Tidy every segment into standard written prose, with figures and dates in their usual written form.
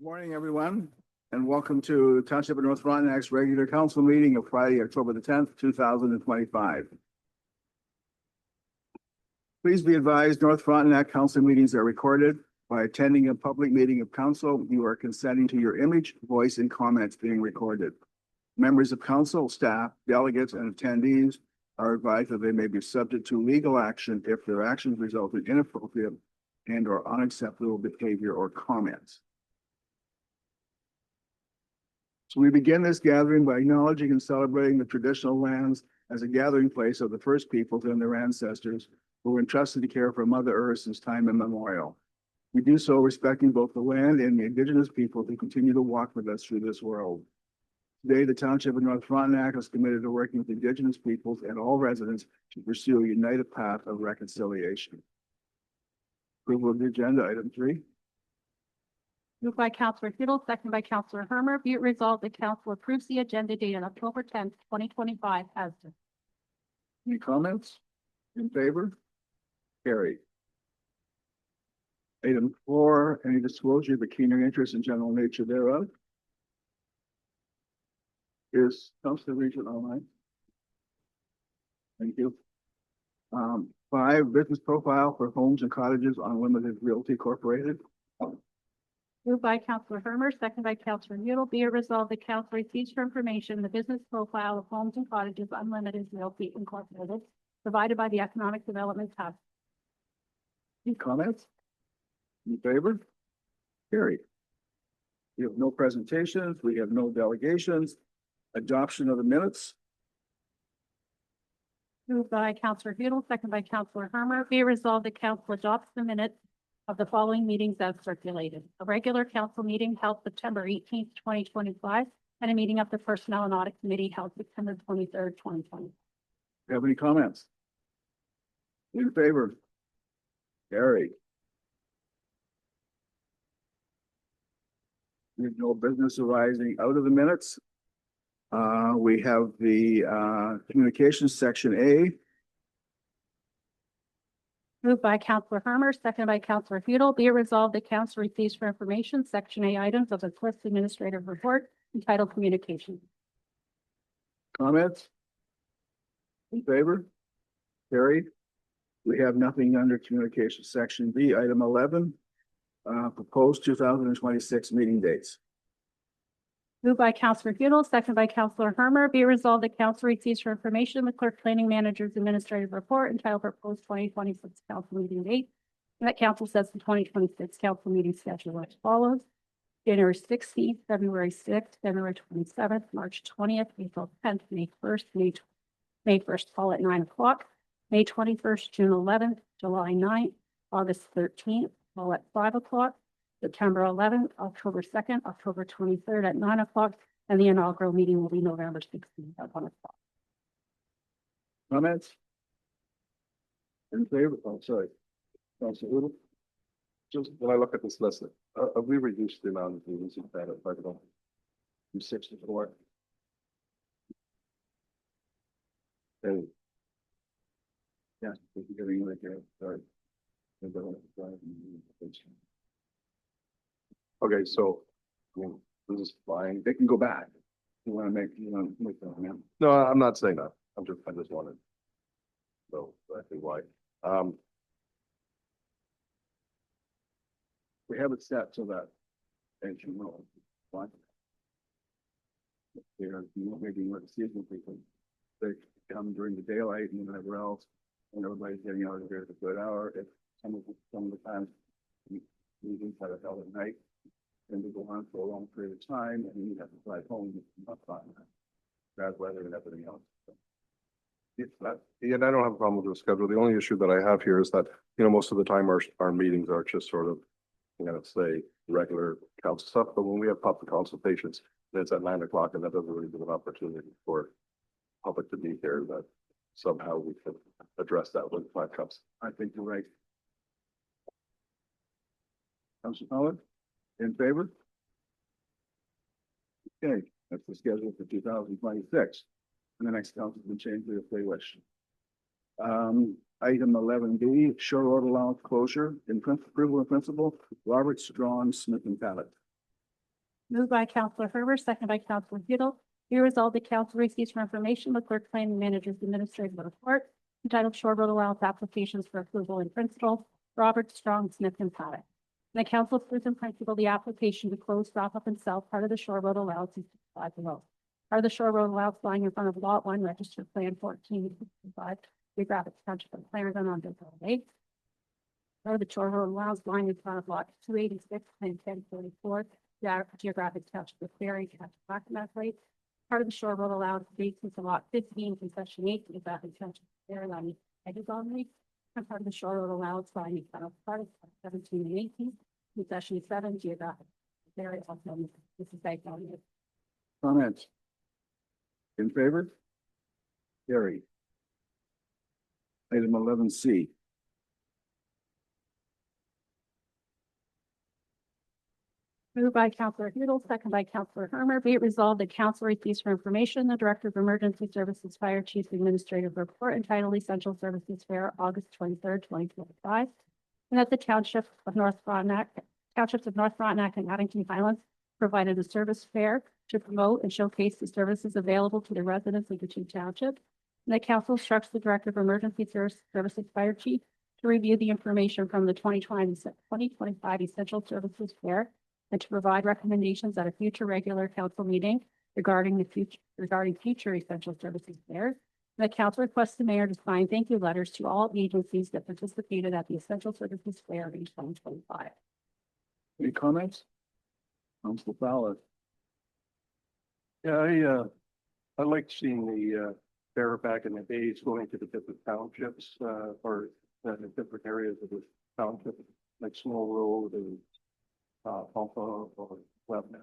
Morning, everyone, and welcome to Township of North Frontenac's regular council meeting of Friday, October the 10th, 2025. Please be advised, North Frontenac council meetings are recorded. By attending a public meeting of council, you are consenting to your image, voice, and comments being recorded. Members of council, staff, delegates, and attendees are advised that they may be subject to legal action if their actions result in inappropriate and or unacceptable behavior or comments. So we begin this gathering by acknowledging and celebrating the traditional lands as a gathering place of the first peoples and their ancestors who were entrusted to care for Mother Earth since time immemorial. We do so respecting both the land and the indigenous people who continue to walk with us through this world. Today, the Township of North Frontenac is committed to working with indigenous peoples and all residents to pursue a united path of reconciliation. Approval of the agenda, item 3. Moved by Councillor Huttle, second by Councillor Hermer. Be it resolved that council approves the agenda dated October 10th, 2025 as to. Any comments? In favor? Carried. Item 4, any disclosure of pecuniary interest and general nature thereof. Is Councilor Regent online? Thank you. 5, business profile for Homes and Cottages Unlimited Realty Incorporated. Moved by Councillor Hermer, second by Councillor Huttle. Be it resolved that council receives for information the business profile of Homes and Cottages Unlimited Realty Incorporated, provided by the Economic Development Task. Any comments? In favor? Carried. We have no presentations. We have no delegations. Adoption of the minutes. Moved by Councillor Huttle, second by Councillor Hermer. Be it resolved that council adopts the minutes of the following meetings as circulated. A regular council meeting held September 18th, 2025, and a meeting of the Personnel and Audit Committee held September 23rd, 2020. Have any comments? In favor? Carried. We have no business arising out of the minutes. We have the communications section A. Moved by Councillor Hermer, seconded by Councillor Huttle. Be it resolved that council receives for information Section A items of the Clerk's Administrative Report entitled Communication. Comments? In favor? Carried. We have nothing under communication section B. Item 11, proposed 2026 meeting dates. Moved by Councillor Huttle, seconded by Councillor Hermer. Be it resolved that council receives for information the Clerk Planning Manager's Administrative Report entitled Proposed 2026 Council Meeting Date, and that council sets the 2026 council meeting schedule as follows: January 16th, February 6th, February 27th, March 20th, April 10th, May 1st, May 1st, call at 9 o'clock, May 21st, June 11th, July 9th, August 13th, call at 5 o'clock, September 11th, October 2nd, October 23rd at 9 o'clock, and the inaugural meeting will be November 16th at 1 o'clock. Comments? In favor? Oh, sorry. Councilor Huttle? Just when I look at this list, we reduced the amount of meetings in that from 6 to 4. And Yeah, we're getting right here. Sorry. okay, so I mean, this is fine. They can go back. You want to make them, yeah. No, I'm not saying that. I just wanted. So exactly why. We have it set so that, as you know, why. They're making what seasonal people. They come during the daylight and whatever else, and everybody's getting out of here at a good hour. If some of the times meetings had it held at night, and they go on for a long period of time, and you have to fly home, it's not fun. Bad weather and everything else. Yeah, and I don't have a problem with the schedule. The only issue that I have here is that, most of the time our meetings are just sort of, say regular council stuff, but when we have public consultations, it's at 9 o'clock, and that doesn't really give an opportunity for public to be here, that somehow we can address that when the time comes. I think you're right. Councilor Howard, in favor? Okay, that's the schedule for 2026. And the next council can change it if they wish. Item 11B, short order allowance closure in approval in principle, Robert Strong, Smith and Pallet. Moved by Counselor Hurber, second by Counselor Udall. Be resolved that council receives for information the clerk planning manager's administrative report entitled Short Road Allowance Applications for Approval in Principle, Robert Strong, Smith and Paddock. And the council approves in principle the application to close, drop up and sell part of the Shore Road Allowance is described below. Part of the Shore Road Allowance lying in front of Lot 1, Registered Plan 1465, Geographic Township of Clarendon on Bill 8. Part of the Shore Road Allowance lying in front of Lot 286 and 1044, Geographic Township of Berry, Township Lake. Part of the Shore Road Allowance basis of Lot 15, Concession 8, Geographic Township of Berry on the edges on Lake. And part of the Shore Road Allowance lying in front of part of 17 and 18, Concession 7, Geographic Berry also on this is based on it. Comments? In favor? Carried. Item 11C. Moved by Counselor Udall, second by Counselor Hurmer. Be it resolved that council receives for information the Director of Emergency Services Fire Chief's Administrative Report entitled Essential Services Fair, August 23rd, 2025. And that the Townships of North Frontenac and Addington Highlands provided a service fair to promote and showcase the services available to the residents of the two townships. And the council instructs the Director of Emergency Services Fire Chief to review the information from the 2025 Essential Services Fair and to provide recommendations at a future regular council meeting regarding future essential services fairs. The council requests the mayor to sign thank you letters to all agencies that participated at the Essential Services Fair in 2025. Any comments? Council Fowler. Yeah, I like seeing the fair back in the days going to the different townships, or the different areas of the township, like Small Road and Pumpa or Lebanon.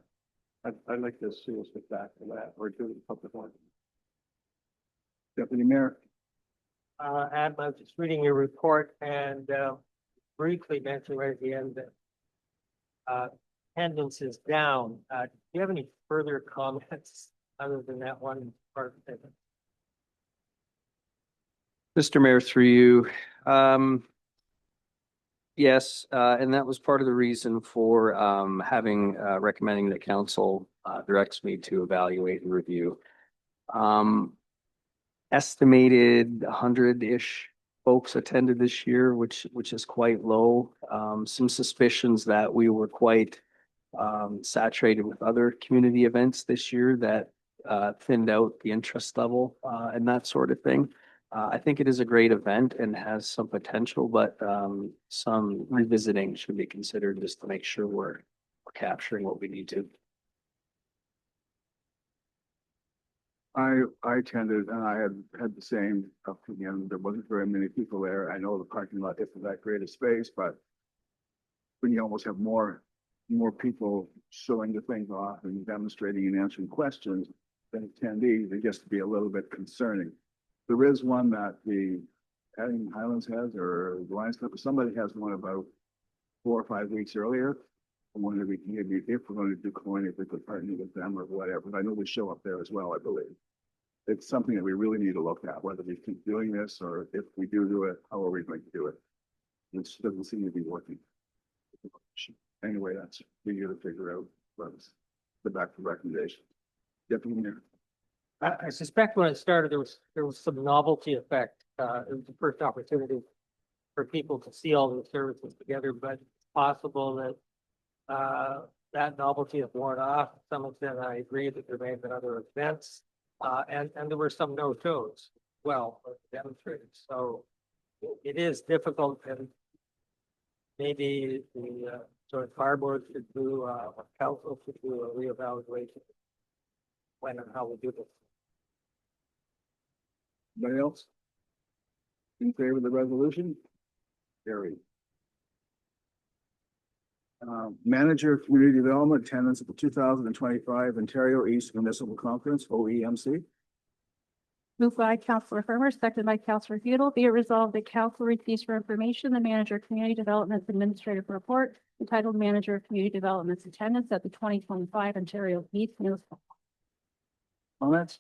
I'd like to see us get back to that or do the public one. Deputy Mayor. Adam, I was just reading your report and briefly mentioned right at the end that attendance is down. Do you have any further comments other than that one part? Mr. Mayor, through you. Yes, and that was part of the reason for recommending that council directs me to evaluate and review. Estimated 100-ish folks attended this year, which is quite low. Some suspicions that we were quite saturated with other community events this year that thinned out the interest level and that sort of thing. I think it is a great event and has some potential, but some revisiting should be considered just to make sure we're capturing what we need to. I attended and I had the same opinion. There wasn't very many people there. I know the parking lot isn't that great a space, but when you almost have more people showing the things off and demonstrating and answering questions than attendees, it gets to be a little bit concerning. There is one that the Addington Highlands has, or the Lions Club, somebody has one about 4 or 5 weeks earlier. I wonder if we can maybe, if we're going to do coin, if we could partner with them or whatever. But I know we show up there as well, I believe. It's something that we really need to look at, whether we keep doing this or if we do it, how are we going to do it? It doesn't seem to be working. Anyway, that's for you to figure out. Let's get back to recommendations. Deputy Mayor. I suspect when it started, there was some novelty effect. It was the first opportunity for people to see all the services together, but it's possible that that novelty has worn off. To some extent, I agree that there may have been other events, and there were some no-shows. Well, demonstrated. So it is difficult, and maybe the sort of fire board should do, or council should do a reevaluation when and how we do this. Anybody else? In favor of the resolution? Carried. Manager of Community Development attendance at the 2025 Ontario East Municipal Conference, OEMC. Moved by Counselor Hurmer, seconded by Counselor Udall. Be it resolved that council receives for information the Manager of Community Development's Administrative Report entitled Manager of Community Development's Attendance at the 2025 Ontario East Municipal. Comments?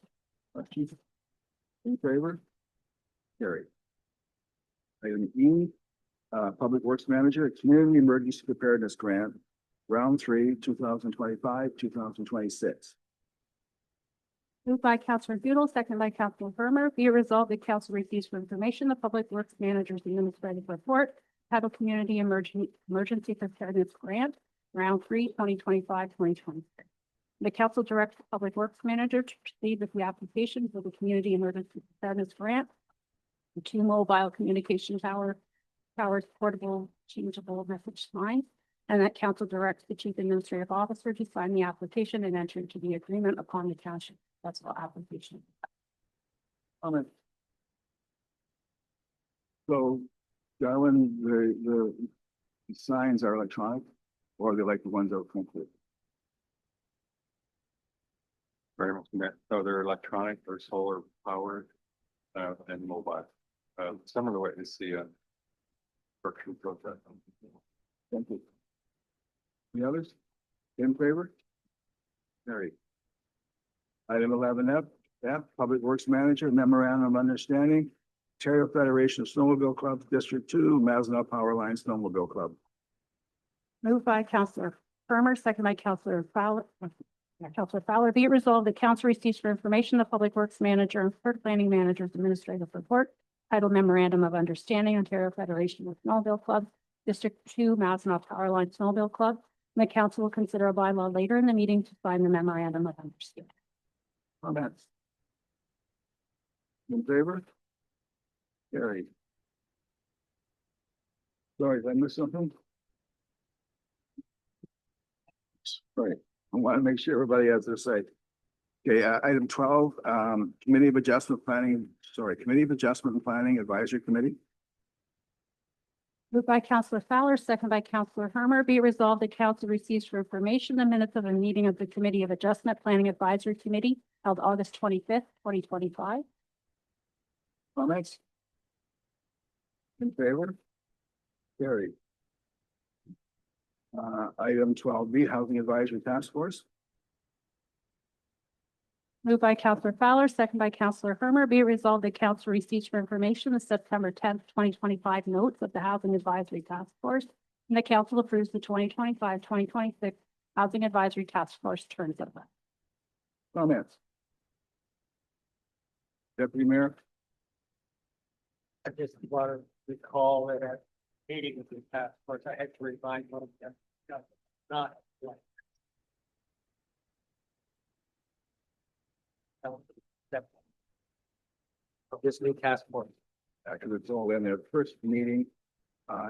Questions? In favor? Carried. Item E, Public Works Manager, Community Emergency Preparedness Grant, round three, 2025, 2026. Moved by Counselor Butle, second by Counselor Hermer. Be it resolved that council receives for information the Public Works Manager's Administrative Report, titled Community Emergency Preparedness Grant, Round 3, 2025-2026. The council directs the Public Works Manager to proceed with the application for the Community Emergency Preparedness Grant, the two mobile communication towers portable changeable message signs, and that council directs the Chief Administrative Officer to sign the application and enter into the agreement upon the township. That's the application. Comment. So, Darwin, the signs are electronic, or are they like the ones that are printed? Very much. So they're electronic or solar powered, and mobile. Some of the way to see a virtual protest. Thank you. The others? In favor? Carried. Item 11F, Public Works Manager Memorandum of Understanding, Ontario Federation of Snowmobile Clubs, District 2, Mazenau Power Line Snowmobile Club. Moved by Counselor Hermer, second by Counselor Fowler. Counselor Fowler, be it resolved that council receives for information the Public Works Manager and Clerk Planning Manager's Administrative Report, titled Memorandum of Understanding, Ontario Federation of Snowmobile Clubs, District 2, Mazenau Power Line Snowmobile Club. And the council will consider a bylaw later in the meeting to sign the Memorandum of Understanding. Comments? In favor? Carried. Sorry, did I miss something? Right, I want to make sure everybody has their say. Okay, item 12, Committee of Adjustment and Planning Advisory Committee. Moved by Counselor Fowler, second by Counselor Hermer. Be it resolved that council receives for information the minutes of a meeting of the Committee of Adjustment Planning Advisory Committee held August 25th, 2025. Comments? In favor? Carried. Item 12B, Housing Advisory Task Force. Moved by Counselor Fowler, second by Counselor Hermer. Be it resolved that council receives for information the September 10th, 2025 notes of the Housing Advisory Task Force, and the council approves the 2025-2026 Housing Advisory Task Force terms of that. Comments? Deputy Mayor? I just want to recall that at meeting with the task force, I had to remind them that not like of this new task force. Because it's all in there. The first meeting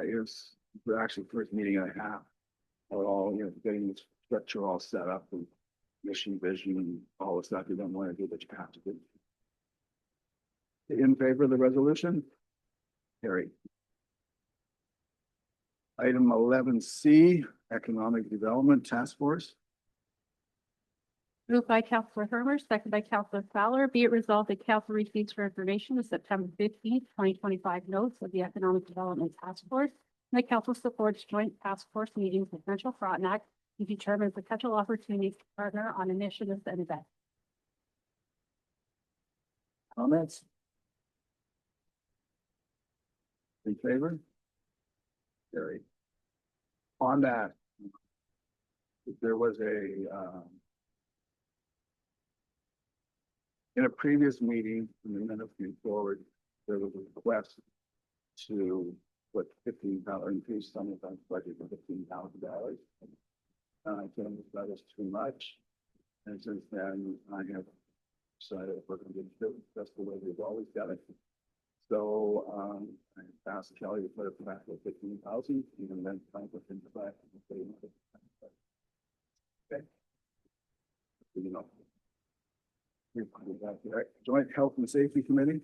is actually first meeting and a half. We're all, getting the structure all set up and mission, vision, and all the stuff you don't want to do, but you have to do. In favor of the resolution? Carried. Item 11C, Economic Development Task Force. Moved by Counselor Hermer, second by Counselor Fowler. Be it resolved that council receives for information the September 15th, 2025 notes of the Economic Development Task Force, and the council supports joint task force meetings with Central Frontenac to determine potential opportunities to partner on initiatives and events. Comments? In favor? Carried. On that, there was in a previous meeting, in the minutes forward, there was a request to put $15 increase some of that budget to $15,000. And I told them that was too much. And since then, I have decided we're going to do it just the way we've always done it. So I asked Kelly to put it back to 15,000, and then try to put it back. Okay. You know. Joint Health and Safety Committee.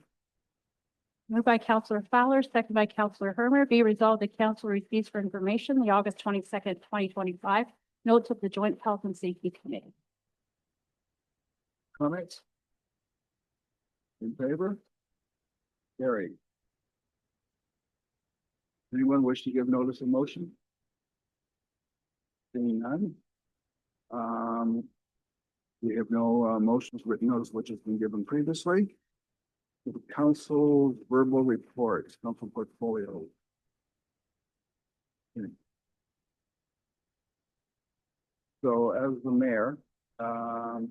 Moved by Counselor Fowler, second by Counselor Hermer. Be resolved that council receives for information the August 22nd, 2025 notes of the Joint Health and Safety Committee. Comments? In favor? Carried. Anyone wish to give notice of motion? Seeing none. We have no motions, written notice, which has been given previously. The council verbal report, council portfolio. So as the mayor, I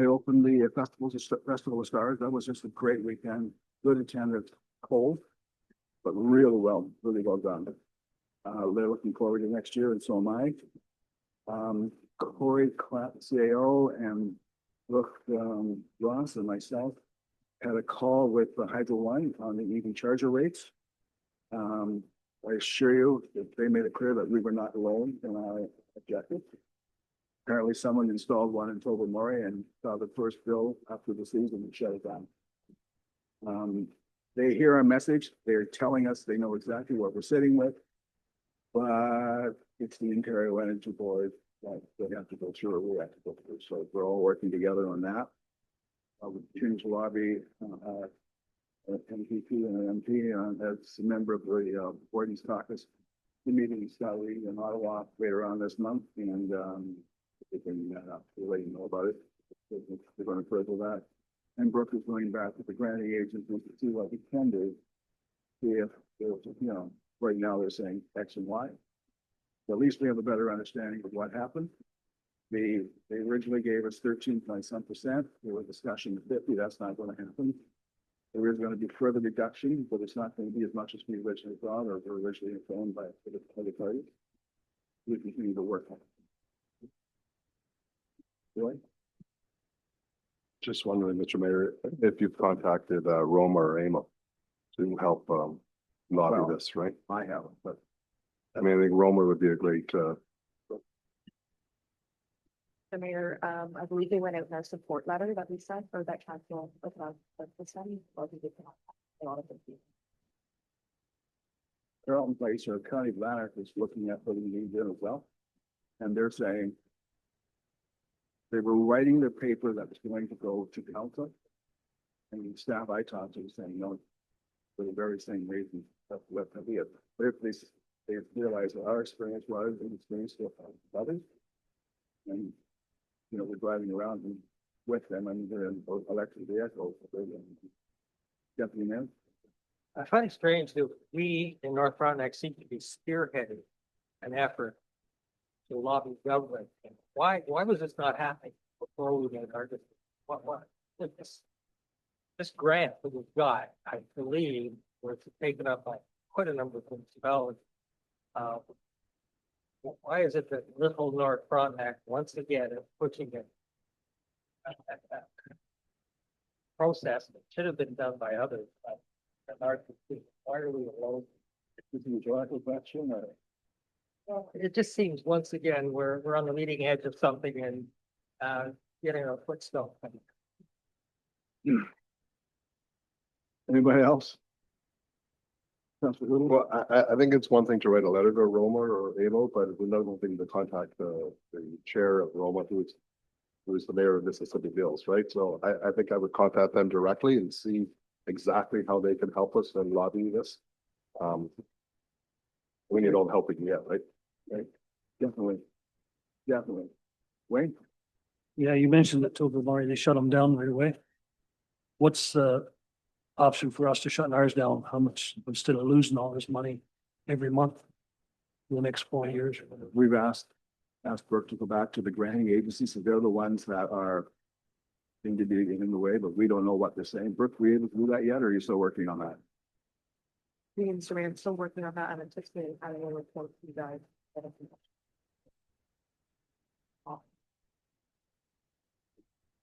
opened the Festival of Stars. That was just a great weekend, good attendance, cold, but really well done. They're looking forward to next year and so am I. Corey Clapp, CAO, and Brooke, Ross and myself had a call with the Hydro One on the EV charger rates. I assure you that they made it clear that we were not alone in our objective. Apparently someone installed one in Tobermory and saw the first bill after the season and shut it down. They hear our message. They're telling us they know exactly what we're sitting with. But it's the Ontario Energy Board that they have to go through, or we have to go through. So we're all working together on that. We continue to lobby MPP and an MP as a member of the Board's caucus. The meeting is starting in Ottawa later on this month, and they can let you know about it. They're going to further that. And Brooke is going back to the granting agency to see what we can do. See if, right now they're saying X and Y. At least we have a better understanding of what happened. They originally gave us 13.some%. There was discussion of 50. That's not going to happen. There is going to be further reduction, but it's not going to be as much as we originally thought or were originally informed by the other parties. We continue to work on it. Really? Just wondering, Mr. Mayor, if you've contacted Roma or AMO to help Well, lobby this, right? I haven't, but I mean, I think Roma would be a great, The mayor, I believe they went out in our support letter that we sent, or that council, the study, or we did a lot of them. Carlton Place or County Lanark is looking at putting these in as well. And they're saying they were writing the paper that was going to go to council. And the staff I talked to was saying, no, for the very same reason, that's what they did. But if they realized what our experience was and experience with others. And, we're driving around and with them and they're in electric vehicles. Get them in. I find it strange that we in North Frontenac seem to be spearheading an effort to lobby government. And why was this not happening before we made our decision? This grant that we've got, I believe, was taken up by quite a number of municipalities. Why is it that little North Frontenac once again is pushing it? Process that should have been done by others, but why are we alone? This is a radical question or? Well, it just seems once again, we're on the leading edge of something and getting our foot stomped. Anybody else? Councilor Hoodle? well, I think it's one thing to write a letter to Roma or AMO, but it's another thing to contact the chair of Roma, who's the mayor of Mississippi Mills, right? So I think I would contact them directly and see exactly how they can help us in lobbying this. We need all the help we can get, right? Right, definitely. Definitely. Wayne? Yeah, you mentioned that Tobermory, they shut them down right away. What's the option for us to shut ours down? How much, instead of losing all this money every month for the next 4 years? We've asked Brooke to go back to the granting agencies, so they're the ones that are seem to be in the way, but we don't know what they're saying. Brooke, were you able to do that yet, or are you still working on that? Me and Mr. Mayor, I'm still working on that and anticipating having a report to you guys.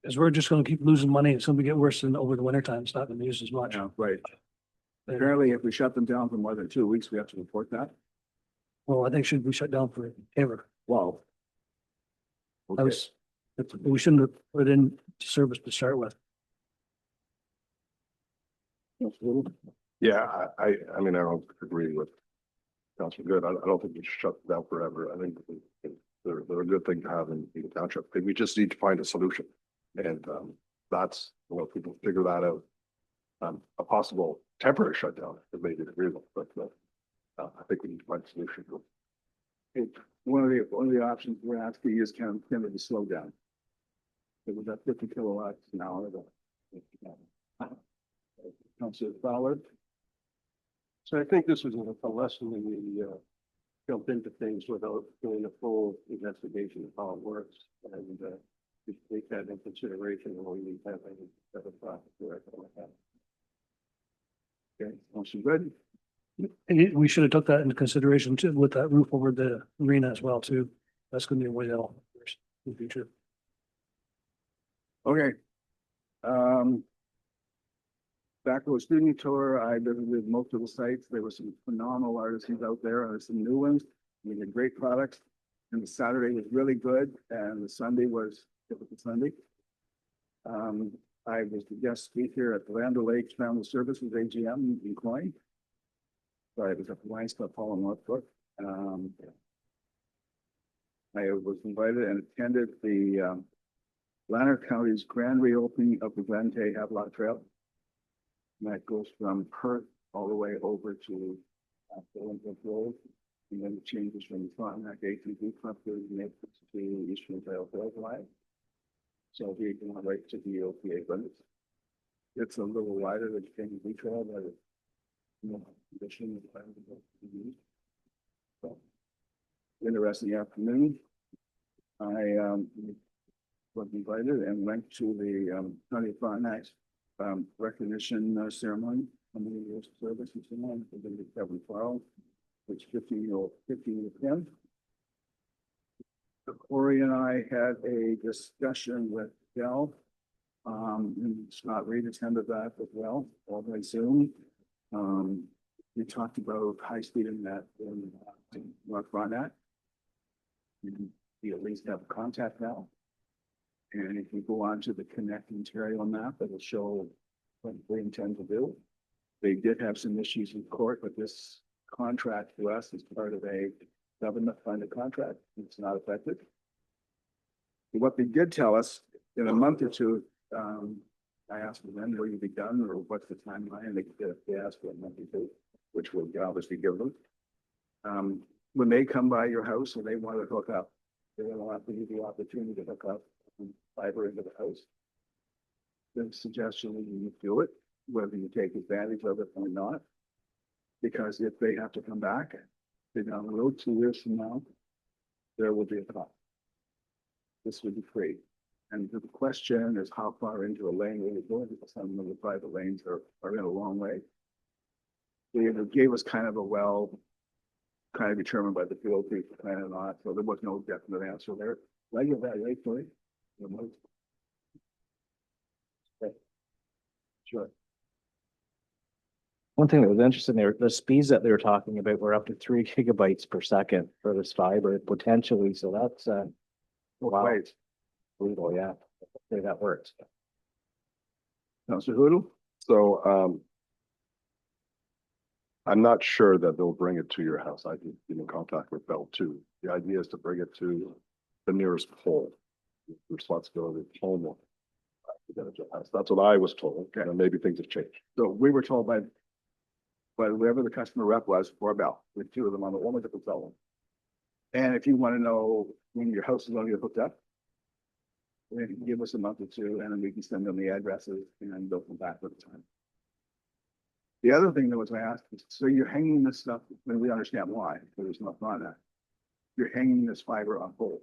Because we're just gonna keep losing money. It's gonna get worse than over the winter time. It's not gonna be used as much. Yeah, right. Apparently, if we shut them down for more than 2 weeks, we have to report that. Well, I think should be shut down forever. Wow. I was, we shouldn't have put it in service to start with. Yeah, I mean, I don't agree with Councilor Good. I don't think we should shut them down forever. I think they're a good thing to have in the township. We just need to find a solution. And that's, people figure that out. A possible temporary shutdown is maybe agreeable, but I think we need to find a solution. One of the options we're asking is can it slow down? It was at 50 kilowatts an hour. Councilor Fowler? So I think this is a lesson in the jump into things without doing a full investigation of how it works. And, just take that in consideration when we have any other process there. Okay, motion good. We should have took that into consideration too, with that roof over the arena as well too. That's gonna be a way out in the future. Okay. Backroad Student Tour, I visited most of the sites. There were some phenomenal artisans out there. There's some new ones. We did great products. And the Saturday was really good and the Sunday was typical Sunday. I was the guest speaker at the Land O'Lakes Family Services AGM in Coin. Sorry, it was at the Lions Club Hall in Northbrook. I was invited and attended the Lanark County's grand reopening of the Glen Tay Havelock Trail. And that goes from Perth all the way over to Olympic Road. And then it changes from Frontenac ATV Club to Eastern Trail Line. So we can right to the OPA, but it's a little wider than King Trail, but it's condition. So interesting afternoon. I was invited and went to the County Frontenac recognition ceremony on the years of service and so on for the Kevin Farrell, which 15 with him. Corey and I had a discussion with Dell. And Scott Reed attended that as well, all by Zoom. We talked about high-speed internet in North Frontenac. You at least have contact now. And if you go on to the Connect Ontario map, it'll show what they intend to do. They did have some issues in court, but this contract to us is part of a government-funded contract. It's not affected. What they did tell us in a month or two, I asked them when will you be done or what's the timeline? And they asked for a month or two, which we'll obviously give them. When they come by your house and they want to hook up, they want to give you the opportunity to hook up fiber into the house. The suggestion is you do it, whether you take advantage of it or not. Because if they have to come back, they're down the road 2 years from now, there will be a cost. This would be free. And the question is how far into a lane will you go, because some of the private lanes are in a long way. They gave us kind of a kind of determined by the field people, kind of not, so there was no definite answer there. I give that right, Corey? Okay. Sure. One thing that was interesting there, the speeds that they were talking about were up to 3 gigabytes per second for this fiber potentially. So that's wow. Right. Brutal, yeah. Say that works. Councilor Hoodle? So, I'm not sure that they'll bring it to your house. I did get in contact with Bell too. The idea is to bring it to the nearest pole. The responsibility of the homeowner. To get it to the house. That's what I was told. Okay. And maybe things have changed. So we were told by whoever the customer rep was for Bell, with 2 of them on the only different cell phone. And if you want to know when your house is going to get hooked up, then give us a month or 2 and then we can send them the addresses and they'll come back with the time. The other thing that was asked is, so you're hanging this stuff, and we understand why, because there's nothing on that. You're hanging this fiber on poles.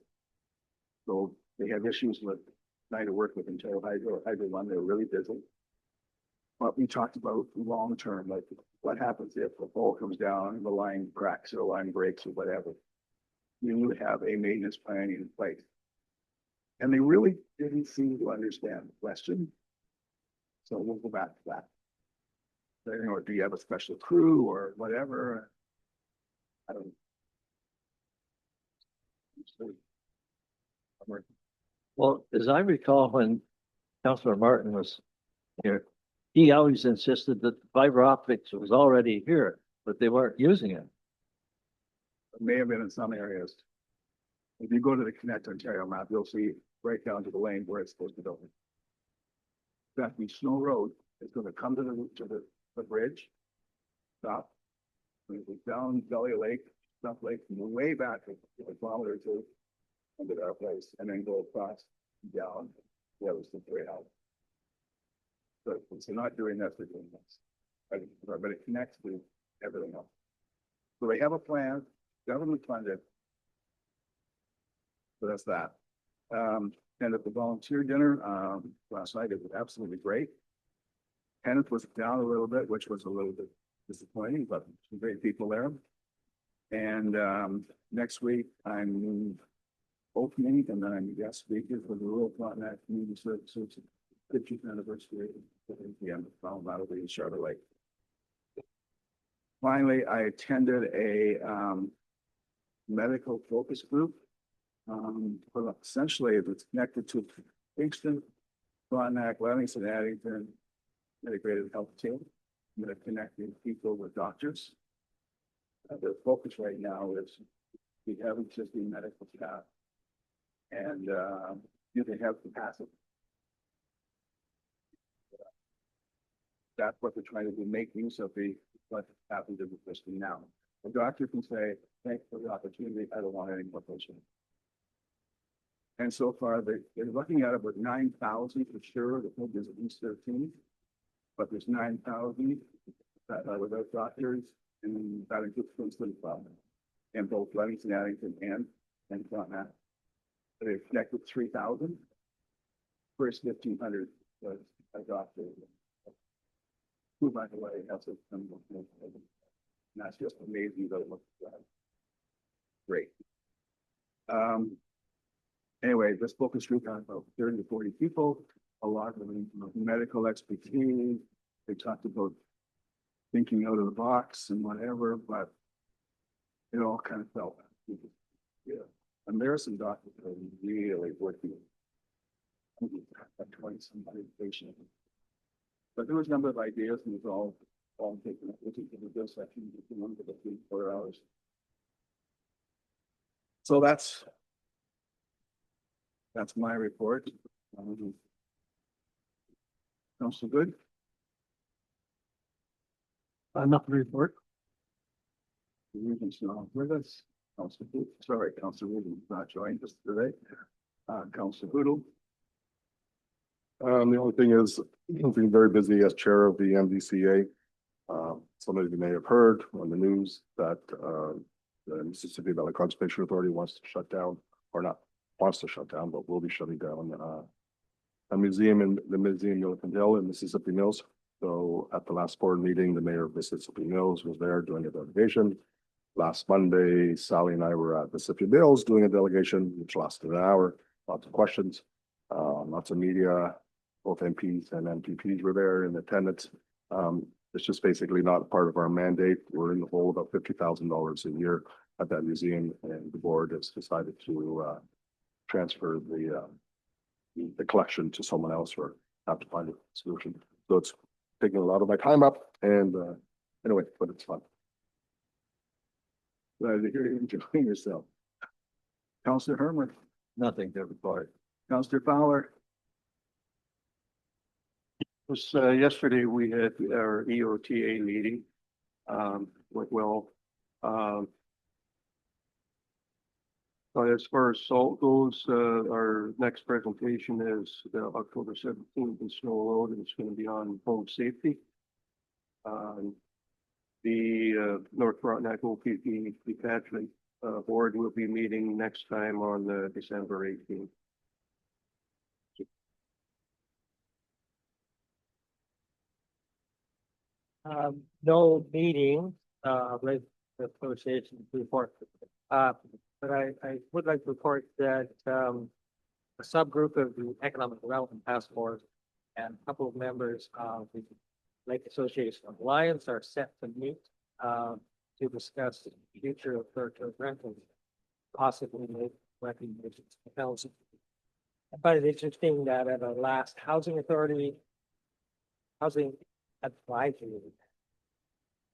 So they have issues with trying to work with Ontario Hydro One, they're really busy. But we talked about long term, like what happens if the pole comes down and the line cracks or the line breaks or whatever. You have a maintenance plan in place. And they really didn't seem to understand the question. So we'll go back to that. Or do you have a special crew or whatever? I don't. Well, as I recall, when Councillor Martin was here, he always insisted that fiber optics was already here, but they weren't using it. It may have been in some areas. If you go to the Connect Ontario map, you'll see right down to the lane where it's supposed to go. That be Snow Road is going to come to the bridge, stop, and it goes down Belly Lake, Stuff Lake, way back a kilometer or 2 into our place, and then go across down the other way out. So they're not doing that, they're doing this. But it connects to everything else. So they have a plan. government funded. So that's that. And at the volunteer dinner, last night, it was absolutely great. Attendance was down a little bit, which was a little bit disappointing, but some great people there. And, next week, I'm opening and then I'm guest speaker for the Rural Frontenac Community Services 50th anniversary. That'll be in Charlotte Lake. Finally, I attended a, medical focus group. Well, essentially, it's connected to Kingston, Frontenac, Livingston, Addington, integrated health team. They're connecting people with doctors. Their focus right now is we have existing medical staff and do they have capacity? That's what they're trying to do, make use of the what happens in the system now. The doctor can say, thanks for the opportunity, I don't want any more patients. And so far, they're looking at about 9,000 for sure. The hope is at least 13, but there's 9,000 that are without doctors, and that includes Princeton, and both Livingston, Addington, and Frontenac. They've connected 3,000. First 1,500 was a doctor. Who, by the way, has a and that's just amazing. That it looks great. Anyway, this focus group had about 30 to 40 people, a lot of them medical expertise. They talked about thinking out of the box and whatever, but it all kind of felt, yeah. And there are some doctors that are really working. Like 20 somebody patient. But there was a number of ideas and it was all taken up. Which is the good section, for the 3-4 hours. So that's my report. Sounds so good. Nothing to report. Regents not with us. Councilor Regents not joined us today. Councilor Boodle. The only thing is, I've been very busy as chair of the MDCA. Some of you may have heard on the news that the Mississippi Valley Conservation Authority wants to shut down, or not wants to shut down, but will be shutting down a museum in the Museum Milliken Hill in Mississippi Mills. So at the last board meeting, the mayor of Mississippi Mills was there doing a delegation. Last Monday, Sally and I were at Mississippi Mills doing a delegation, which lasted an hour, lots of questions, lots of media, both MPs and MPPs were there in attendance. It's just basically not part of our mandate. We're in the hole about $50,000 a year at that museum, and the board has decided to transfer the collection to someone else or have to find a solution. So it's taking a lot of my time up, and anyway, but it's fun. Glad to hear you enjoying yourself. Councilor Herman, Nothing to report. Councilor Fowler. Was yesterday we had our EOTA meeting, went well. But as far as salt goes, our next presentation is October 17th in Snow Road, and it's going to be on home safety. The North Frontenac OPP detachment board will be meeting next time on December 18th. No meeting, with the association report. But I would like to report that, a subgroup of the Economic Development Task Force and a couple of members of the Lake Association of Alliance are set to meet, to discuss the future of third-term rentals, possibly make recommendations to council. I find it interesting that at our last housing advisory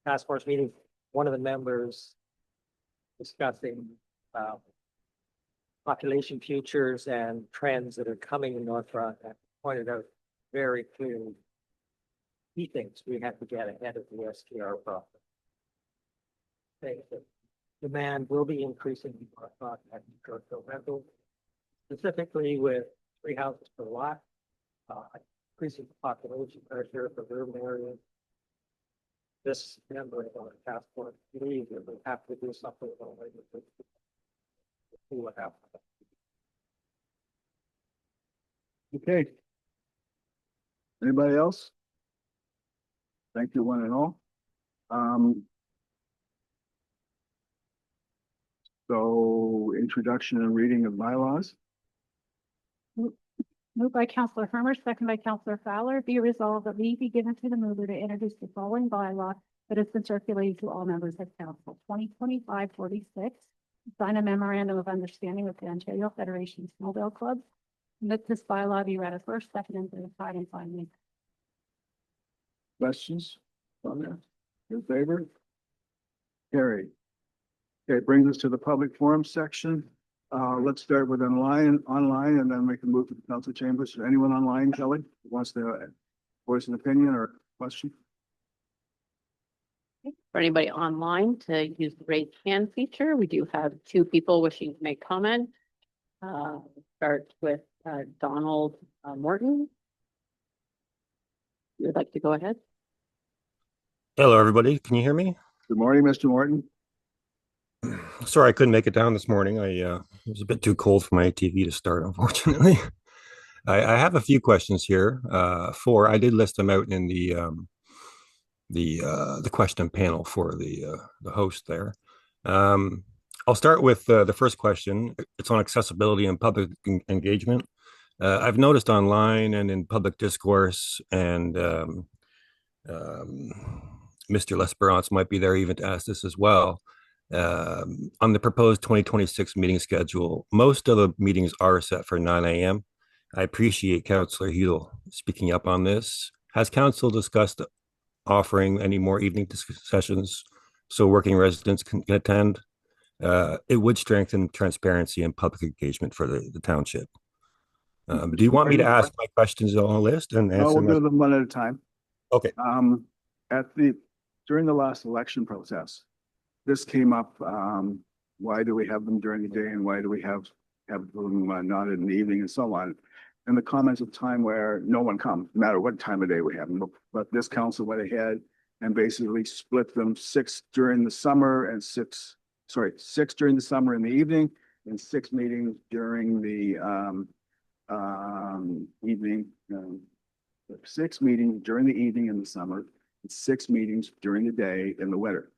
task force meeting, one of the members discussing population futures and trends that are coming in North Frontenac pointed out very clearly key things we have to get ahead of the STR problem. Demand will be increasing in North Frontenac short-term rental, specifically with 3 houses per lot, increasing population pressure for urban areas. this member on the task force leave, we have to do something about it. See what happens. Okay. Anybody else? Thank you, one and all. So introduction and reading of bylaws. Moved by Counselor Hermer, second by Counselor Fowler, be resolved that leave be given to the mover to introduce the following bylaw that has been circulated to all members of council. 2025-46, sign a memorandum of understanding with the Ontario Federation of Snowmobile Clubs. And that this bylaw be read as first, second, and third, and finally. Questions on that? In favor? Carried. Okay, it brings us to the public forum section. Let's start with online, and then we can move to the council chambers. Is there anyone online, Kelly, who wants to voice an opinion or question? For anybody online to use the raise hand feature, we do have two people wishing to make comment. Start with Donald Morton. You'd like to go ahead? Hello, everybody. Can you hear me? Good morning, Mr. Morton. Sorry, I couldn't make it down this morning. It was a bit too cold for my ATV to start, unfortunately. I have a few questions here. Four. I did list them out in the question panel for the host there. I'll start with the first question. It's on accessibility and public engagement. I've noticed online and in public discourse, and Mr. L'Esperance might be there even to ask this as well. On the proposed 2026 meeting schedule, most of the meetings are set for 9 a.m. I appreciate Councillor Heedle speaking up on this. Has council discussed offering any more evening sessions so working residents can attend? It would strengthen transparency and public engagement for the township. Do you want me to ask my questions on a list and No, answer we'll do them one at a time. Okay. During the last election process, this came up. Why do we have them during the day and why do we have them not in the evening and so on? And the comments of time where no one comes, no matter what time of day we have them. But this council went ahead and basically split them six during the summer and six during the summer in the evening and 6 meetings during the evening. 6 meetings during the evening in the summer and 6 meetings during the day in the winter.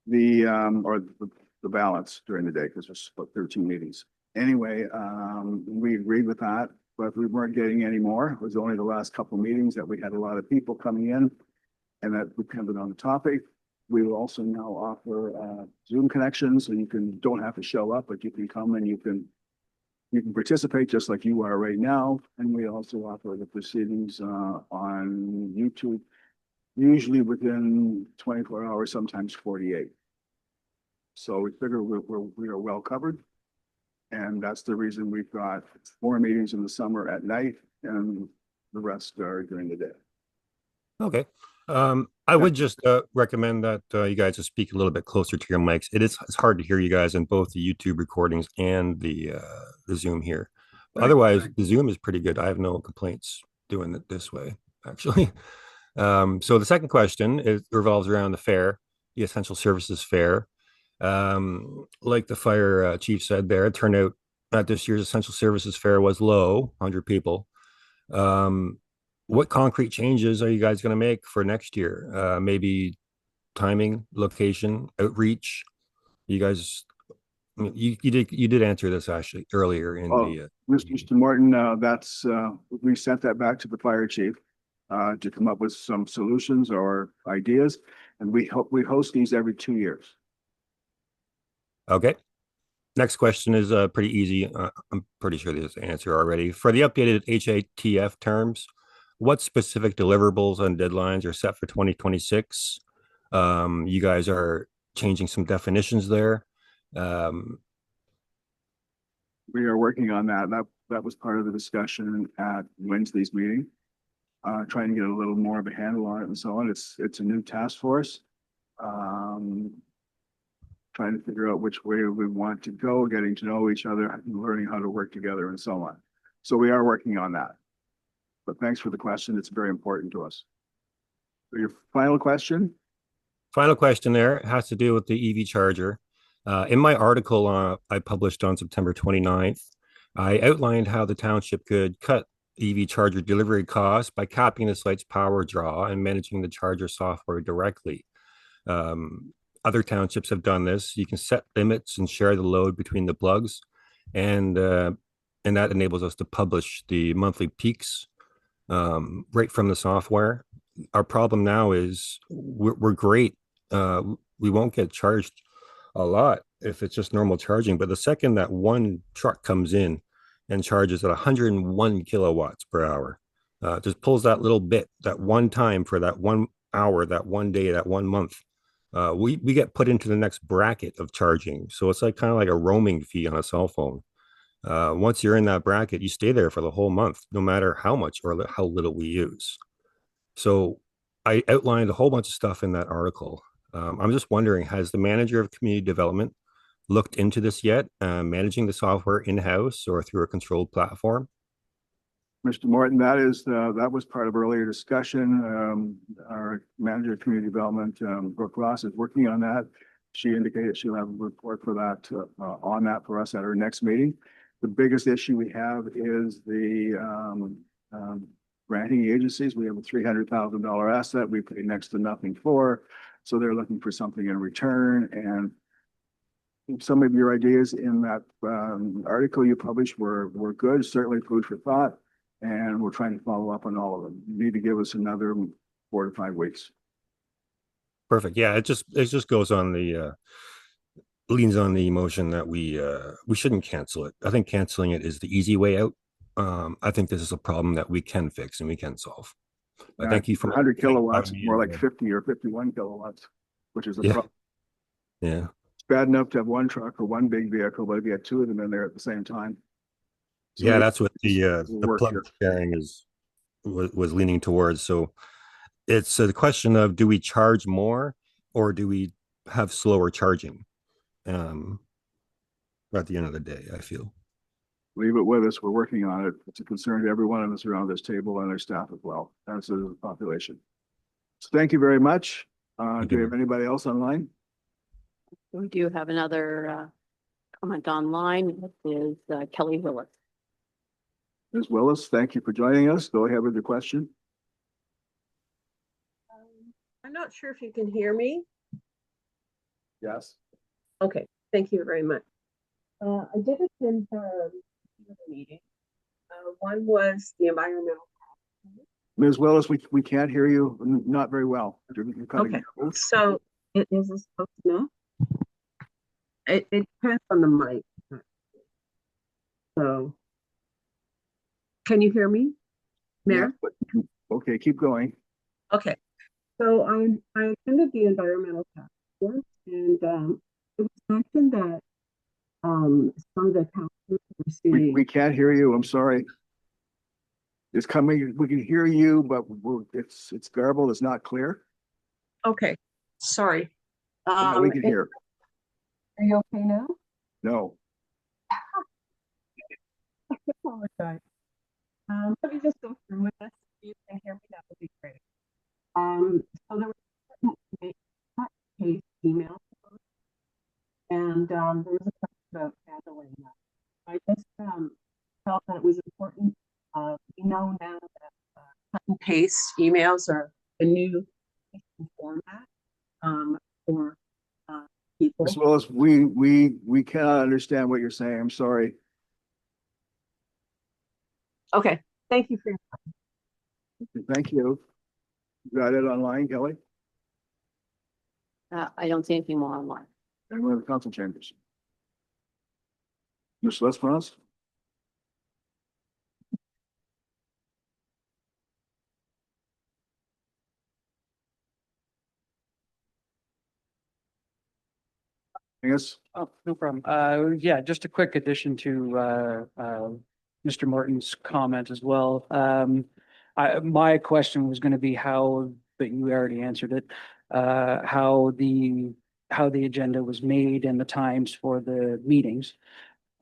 The balance during the day, because there's split 13 meetings. Anyway, we agreed with that, but we weren't getting any more. It was only the last couple of meetings that we had a lot of people coming in, and that depended on the topic. We will also now offer Zoom connections, so you don't have to show up, but you can come and you can participate just like you are right now. And we also offer the proceedings on YouTube, usually within 24 hours, sometimes 48. So we figure we are well covered. And that's the reason we've got 4 meetings in the summer at night and the rest are during the day. Okay. I would just recommend that you guys just speak a little bit closer to your mics. It's hard to hear you guys in both the YouTube recordings and the Zoom here. Otherwise, the Zoom is pretty good. I have no complaints doing it this way, actually. So the second question revolves around the fair, the Essential Services Fair. Like the fire chief said there, turnout at this year's Essential Services Fair was low, 100 people. What concrete changes are you guys going to make for next year? Maybe timing, location, outreach. You guys, I mean, you did answer this actually earlier in Mr. Morton, we sent that back to the fire chief to come up with some solutions or ideas, and we host these every 2 years. Okay. Next question is pretty easy. I'm pretty sure there's an answer already. For the updated HATF terms, what specific deliverables and deadlines are set for 2026? You guys are changing some definitions there. We are working on that. That was part of the discussion at Wednesday's meeting, trying to get a little more of a handle on it and so on. It's a new task force. Trying to figure out which way we want to go, getting to know each other, and learning how to work together and so on. So we are working on that. But thanks for the question. It's very important to us. Your final question? Final question there has to do with the EV charger. In my article I published on September 29th, I outlined how the township could cut EV charger delivery costs by capping the site's power draw and managing the charger software directly. Other townships have done this. You can set limits and share the load between the plugs, and that enables us to publish the monthly peaks right from the software. Our problem now is we're great. We won't get charged a lot if it's just normal charging, but the second that one truck comes in and charges at 101 kilowatts per hour, just pulls that little bit, that one time for that 1 hour, that one day, that 1 month, we get put into the next bracket of charging. So it's like kind of like a roaming fee on a cell phone. Once you're in that bracket, you stay there for the whole month, no matter how much or how little we use. So I outlined a whole bunch of stuff in that article. I'm just wondering, has the manager of community development looked into this yet, managing the software in-house or through a controlled platform? Mr. Morton, that was part of earlier discussion. Our manager of community development, Brooke Ross, is working on that. She indicated she'll have a report for that, on that for us at our next meeting. The biggest issue we have is the granting agencies. We have a $300,000 asset we pay next to nothing for. So they're looking for something in return. And some of your ideas in that article you published were good, certainly food for thought. And we're trying to follow up on all of them. You need to give us another 4 to 5 weeks. Perfect. Yeah, it just goes on the leans on the emotion that we shouldn't cancel it. I think canceling it is the easy way out. I think this is a problem that we can fix and we can solve. Thank you for 100 kilowatts, more like 50 or 51 kilowatts, which is a problem. Yeah. It's bad enough to have one truck or one big vehicle, but if you had 2 of them in there at the same time. So Yeah, that's what the work plug here. sharing was leaning towards. So it's the question of, do we charge more or do we have slower charging? At the end of the day, I feel. Leave it with us. We're working on it. It's a concern to everyone of us around this table and their staff as well, as the population. So thank you very much. Do you have anybody else online? We do have another comment online. This is Kelly Willis. Ms. Willis, thank you for joining us. Go ahead with your question. I'm not sure if you can hear me. Yes. Okay, thank you very much. I did attend the meeting. One was the environmental. Ms. Willis, we can't hear you, not very well. You're cutting Okay, out. so is this supposed to know? It depends on the mic. So, can you hear me, Mayor? Yeah, okay, keep going. Okay, so I attended the environmental task force, and it was mentioned that some of the councilors were seeing. We can't hear you. I'm sorry. It's coming. We can hear you, but it's garbled. It's not clear. Okay, sorry. We can hear. Are you okay now? No. I apologize. Let me just go through with this. If you can hear me, that would be great. So there was a case email, and there was a question about handling that. I just felt that it was important. We know now that cut and paste emails are a new format for people. As well as we cannot understand what you're saying. I'm sorry. Okay, thank you for your time. Thank you. You got it online, Kelly? I don't see anything more online. Anyone in the council chambers? Mr. Lesperance? Yes. Oh, no problem. Yeah, just a quick addition to Mr. Martin's comment as well. My question was going to be how, but you already answered it, how the agenda was made and the times for the meetings.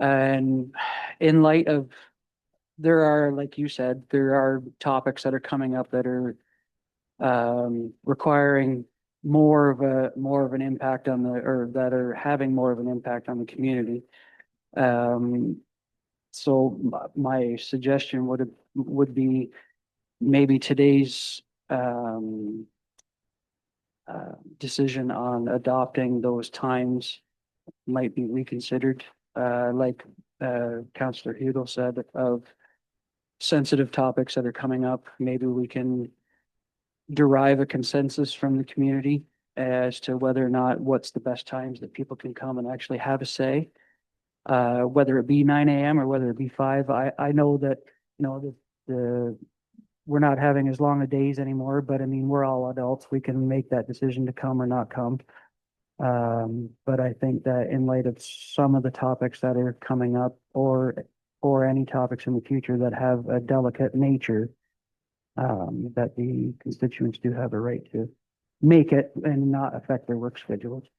And in light of, there are, like you said, there are topics that are coming up that are requiring more of an impact on or that are having more of an impact on the community. So my suggestion would be maybe today's decision on adopting those times might be reconsidered, like Councillor Hudel said, of sensitive topics that are coming up. Maybe we can derive a consensus from the community as to whether or not what's the best times that people can come and actually have a say. Whether it be 9 a.m. or whether it be 5. I know that, we're not having as long a days anymore, but I mean, we're all adults. We can make that decision to come or not come. But I think that in light of some of the topics that are coming up or any topics in the future that have a delicate nature, that the constituents do have a right to make it and not affect their work schedules.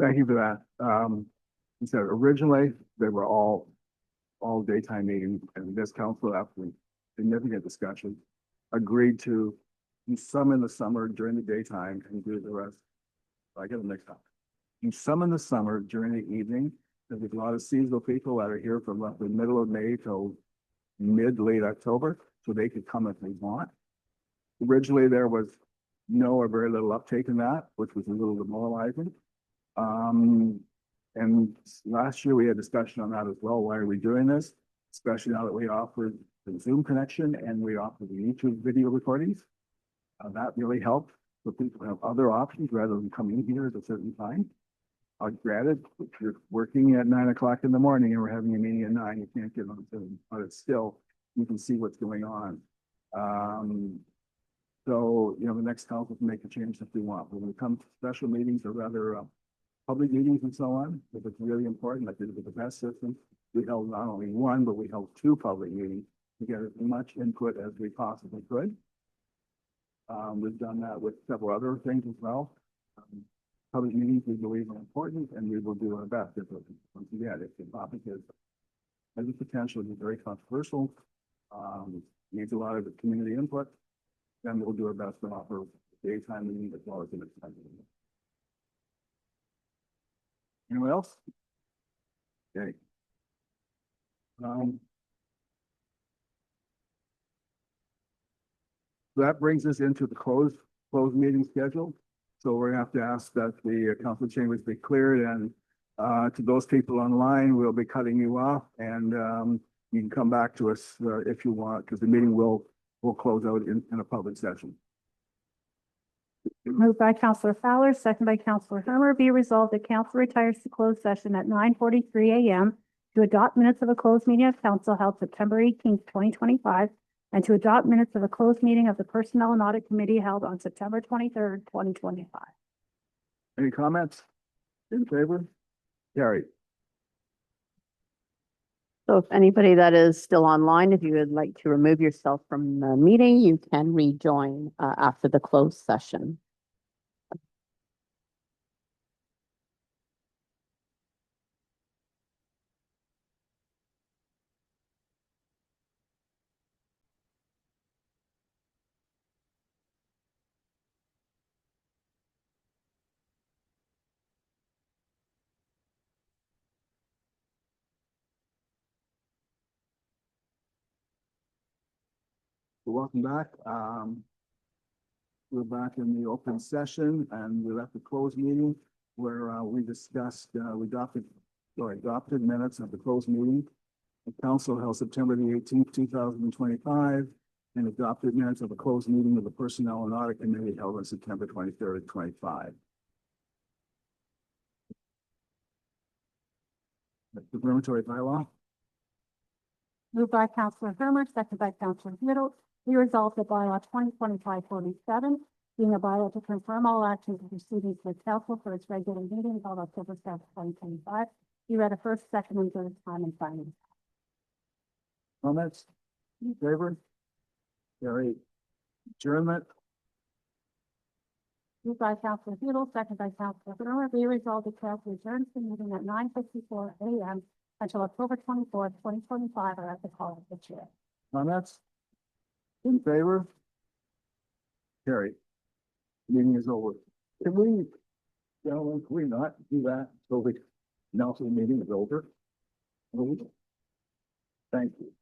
Thank you for that. So originally, they were all daytime meetings, and this council, after significant discussion, agreed to do some in the summer during the daytime and do the rest. I get it mixed up. Do some in the summer during the evening. There's a lot of seasonal people that are here from roughly middle of May till late October, so they could come if they want. Originally, there was no or very little uptake in that, which was a little demoralizing. And last year we had discussion on that as well. Why are we doing this? Especially now that we offered the Zoom connection and we offered the YouTube video recordings. That really helped. So people have other options rather than coming here at a certain time. Granted, if you're working at 9 o'clock in the morning and we're having a meeting at 9, you can't get on Zoom, but it's still, you can see what's going on. So, the next council can make a change if they want. When it comes to special meetings or rather public meetings and so on, if it's really important, like with the best system, we held not only one, but we held 2 public meetings to get as much input as we possibly could. We've done that with several other things as well. Public meetings we believe are important, and we will do our best. Once again, if the topic has the potential to be very controversial, needs a lot of the community input, then we'll do our best to offer daytime meetings as well as the nighttime meetings. Anyone else? Okay. That brings us into the closed meeting schedule. So we're gonna have to ask that the council chambers be cleared, and to those people online, we'll be cutting you off, and you can come back to us if you want, because the meeting will close out in a public session. Moved by Councillor Fowler, second by Councillor Hermer, be resolved that council retires to closed session at 9:43 a.m. to adopt minutes of a closed meeting of council held September 18th, 2025, and to adopt minutes of a closed meeting of the Personnel and Audit Committee held on September 23rd, 2025. Any comments? In favor? Carried. So if anybody that is still online, if you would like to remove yourself from the meeting, you can rejoin after the closed session. Welcome back. We're back in the open session, and we left the closed meeting where we discussed, we adopted minutes of the closed meeting. The council held September the 18th, 2025, and adopted minutes of the closed meeting of the Personnel and Audit Committee held on September 23rd, 25. The confirmatory bylaw. Moved by Councillor Hermer, second by Councillor Hudel, be resolved that bylaw 2025-47, being a bylaw to confirm all actions and proceedings with council for its regular meeting held October 7th, 2025, be read a first, second, and third time and finally. Comments? In favor? Carried. Adjournment. Moved by Councillor Hudel, second by Councillor Hermer, be resolved that council adjourns the meeting at 9:54 a.m. until October 24th, 2025, or at the call of the chair. Comments? In favor? Carried. Meeting is over. Can we, gentlemen, can we not do that until the, announce the meeting is over? Thank you.